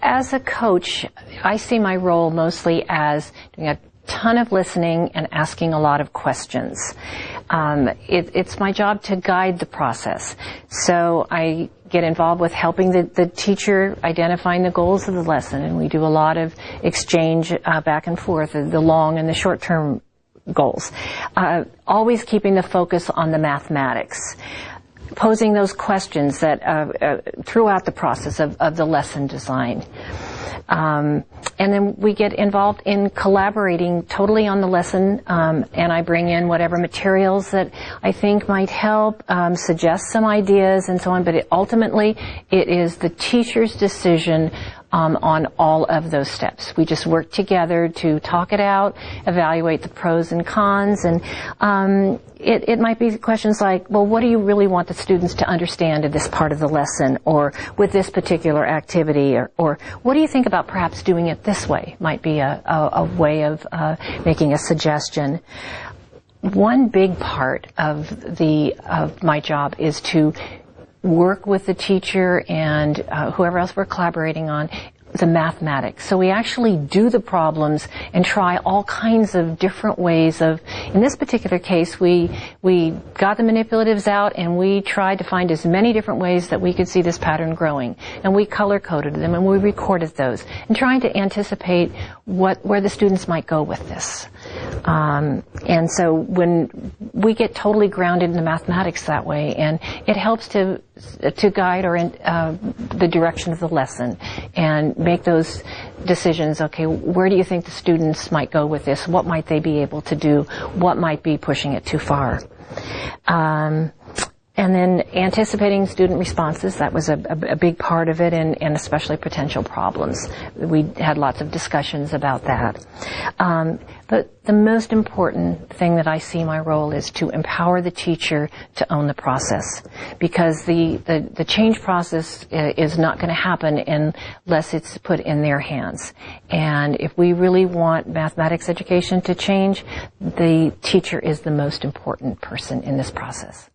As a coach, I see my role mostly as doing a ton of listening and asking a lot of questions. It's my job to guide the process. So I get involved with helping the teacher identifying the goals of the lesson, and we do a lot of exchange back and forth, the long and the short-term goals. Always keeping the focus on the mathematics. Posing those questions that throughout the process of the lesson design. And then we get involved in collaborating totally on the lesson, and I bring in whatever materials that I think might help, suggest some ideas and so on, but ultimately it is the teacher's decision on all of those steps. We just work together to talk it out, evaluate the pros and cons, and it might be questions like, well, what do you really want the students to understand in this part of the lesson, or with this particular activity, or what do you think about perhaps doing it this way? Might be a way of making a suggestion. One big part of my job is to work with the teacher and whoever else we're collaborating on the mathematics. So we actually do the problems and try all kinds of different ways of, in this particular case, we got the manipulatives out and we tried to find as many different ways that we could see this pattern growing. And we color-coded them and we recorded those and trying to anticipate where the students might go with this. And so when we get totally grounded in the mathematics that way, and it helps to guide the direction of the lesson and make those decisions. Okay, where do you think the students might go with this? What might they be able to do? What might be pushing it too far? And then anticipating student responses, that was a big part of it, and especially potential problems. We had lots of discussions about that. But the most important thing that I see my role is to empower the teacher to own the process, because the change process is not going to happen unless it's put in their hands. And if we really want mathematics education to change, the teacher is the most important person in this process.